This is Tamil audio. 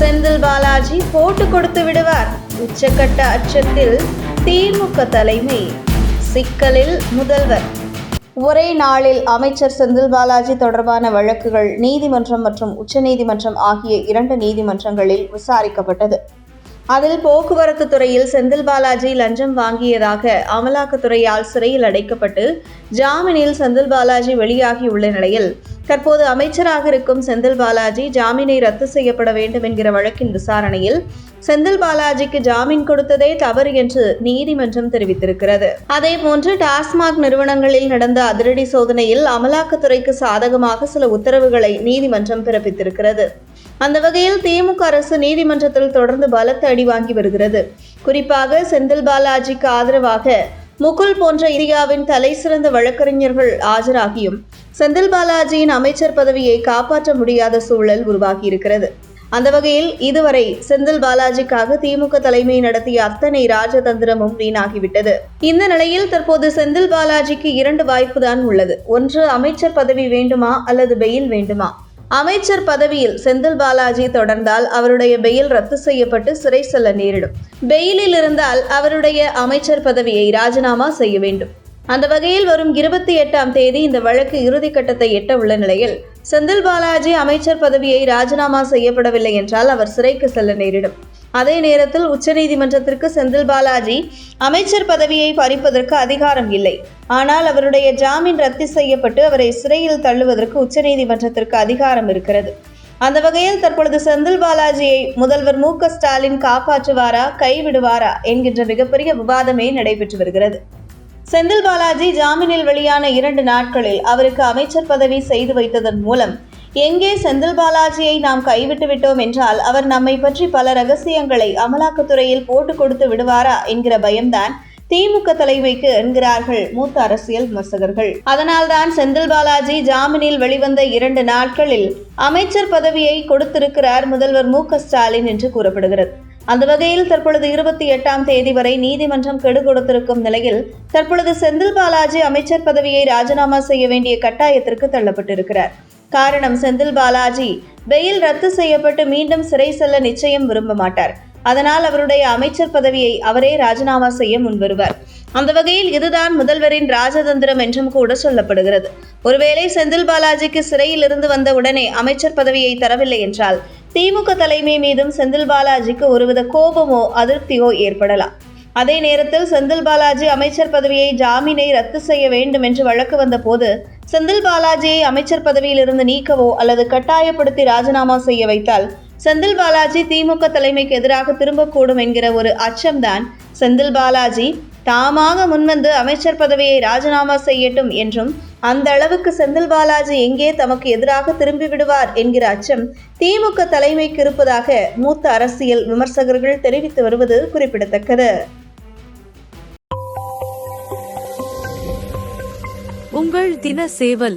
செந்தில் பாலாஜி போட்டு கொடுத்து விடுவார். உச்சக்கட்ட அச்சத்தில் திமுக தலைமை. சிக்கலில் முதல்வர். ஒரே நாளில் அமைச்சர் செந்தில் பாலாஜி தொடர்பான வழக்குகள் நீதிமன்றம் மற்றும் உச்சநீதிமன்றம் ஆகிய 2 நீதிமன்றங்களில் விசாரிக்கப்பட்டது. அதில் போக்குவரத்து துறையில் செந்தில் பாலாஜி லஞ்சம் வாங்கியதாக அமலாக்கத்துறையால் சிறையில் அடைக்கப்பட்டு ஜாமீனில் செந்தில் பாலாஜி வெளியாகியுள்ள நிலையில் தற்போது அமைச்சராக இருக்கும் செந்தில் பாலாஜி ஜாமீனை ரத்து செய்யப்பட வேண்டும் என்கிற வழக்கின் விசாரணையில் செந்தில் பாலாஜிக்கு ஜாமீன் கொடுத்ததே தவறு என்று நீதிமன்றம் தெரிவித்திருக்கிறது. அதேபோன்று டாஸ்மாக் நிறுவனங்களில் நடந்த அதிரடி சோதனையில் அமலாக்கத்துறைக்கு சாதகமாக சில உத்தரவுகளை நீதிமன்றம் பிறப்பித்திருக்கிறது. அந்த வகையில் திமுக அரசு நீதிமன்றத்தில் தொடர்ந்து பலத்த அடி வாங்கி வருகிறது. குறிப்பாக செந்தில் பாலாஜிக்கு ஆதரவாக முகுல் போன்ற இந்தியாவின் தலைசிறந்த வழக்கறிஞர்கள் ஆஜராகியும் செந்தில் பாலாஜியின் அமைச்சர் பதவியை காப்பாற்ற முடியாத சூழல் உருவாகியிருக்கிறது. அந்த வகையில் இதுவரை செந்தில் பாலாஜிக்காக திமுக தலைமை நடத்திய அத்தனை ராஜதந்திரமும் வீணாகிவிட்டது. இந்த நிலையில் தற்போது செந்தில் பாலாஜிக்கு 2 வாய்ப்புதான் உள்ளது. ஒன்று, அமைச்சர் பதவி வேண்டுமா அல்லது பெயில் வேண்டுமா? அமைச்சர் பதவியில் செந்தில் பாலாஜி தொடர்ந்தால் அவருடைய பெயில் ரத்து செய்யப்பட்டு சிறை செல்ல நேரிடும். பெயிலில் இருந்தால் அவருடைய அமைச்சர் பதவியை ராஜினாமா செய்ய வேண்டும். அந்த வகையில் வரும் 28ஆம் தேதி இந்த வழக்கு இறுதிக்கட்டத்தை எட்ட உள்ள நிலையில் செந்தில் பாலாஜி அமைச்சர் பதவியை ராஜினாமா செய்யப்படவில்லை என்றால் அவர் சிறைக்கு செல்ல நேரிடும். அதே நேரத்தில் உச்சநீதிமன்றத்திற்கு செந்தில் பாலாஜி அமைச்சர் பதவியை பறிப்பதற்கு அதிகாரம் இல்லை. ஆனால் அவருடைய ஜாமீன் ரத்து செய்யப்பட்டு அவரை சிறையில் தள்ளுவதற்கு உச்சநீதிமன்றத்திற்கு அதிகாரம் இருக்கிறது. அந்த வகையில் தற்பொழுது செந்தில் பாலாஜியை முதல்வர் மு.க. ஸ்டாலின் காப்பாற்றுவாரா கைவிடுவாரா என்கின்ற மிகப்பெரிய விவாதமே நடைபெற்று வருகிறது. செந்தில் பாலாஜி ஜாமீனில் வெளியான 2 நாட்களில் அவருக்கு அமைச்சர் பதவி செய்து வைத்ததன் மூலம் எங்கே செந்தில் பாலாஜியை நாம் கைவிட்டு விட்டோம் என்றால் அவர் நம்மை பற்றி பல ரகசியங்களை அமலாக்கத்துறையில் போட்டு கொடுத்து விடுவாரா என்கிற பயம்தான் திமுக தலைமைக்கு என்கிறார்கள் மூத்த அரசியல் விமர்சகர்கள். அதனால்தான் செந்தில் பாலாஜி ஜாமீனில் வெளிவந்த 2 நாட்களில் அமைச்சர் பதவியை கொடுத்திருக்கிறார் முதல்வர் மு.க. ஸ்டாலின் என்று கூறப்படுகிறது. அந்த வகையில் தற்பொழுது 28ஆம் தேதி வரை நீதிமன்றம் கெடு கொடுத்திருக்கும் நிலையில் தற்பொழுது செந்தில் பாலாஜி அமைச்சர் பதவியை ராஜினாமா செய்ய வேண்டிய கட்டாயத்திற்கு தள்ளப்பட்டிருக்கிறார். காரணம், செந்தில் பாலாஜி பெயில் ரத்து செய்யப்பட்டு மீண்டும் சிறை செல்ல நிச்சயம் விரும்ப மாட்டார். அதனால் அவருடைய அமைச்சர் பதவியை அவரே ராஜினாமா செய்ய முன்வருவார். அந்த வகையில் இதுதான் முதல்வரின் ராஜதந்திரம் என்றும் கூட சொல்லப்படுகிறது. ஒருவேளை செந்தில் பாலாஜிக்கு சிறையில் இருந்து வந்த உடனே அமைச்சர் பதவியை தரவில்லை என்றால் திமுக தலைமை மீதும் செந்தில் பாலாஜிக்கு ஒருவித கோபமோ அதிருப்தியோ ஏற்படலாம். அதே நேரத்தில் செந்தில் பாலாஜி அமைச்சர் பதவியை ஜாமீனை ரத்து செய்ய வேண்டும் என்று வழக்கு வந்த போது செந்தில் பாலாஜியை அமைச்சர் பதவியில் இருந்து நீக்கவோ அல்லது கட்டாயப்படுத்தி ராஜினாமா செய்ய வைத்தால் செந்தில் பாலாஜி திமுக தலைமைக்கு எதிராக திரும்பக்கூடும் என்கிற ஒரு அச்சம்தான் செந்தில் பாலாஜி தாமாக முன்வந்து அமைச்சர் பதவியை ராஜினாமா செய்யட்டும் என்றும் அந்த அளவுக்கு செந்தில் பாலாஜி எங்கே தமக்கு எதிராக திரும்பி விடுவார் என்கிற அச்சம் திமுக தலைமைக்கு இருப்பதாக மூத்த அரசியல் விமர்சகர்கள் தெரிவித்து வருவது குறிப்பிடத்தக்கது. உங்கள் தின சேவல்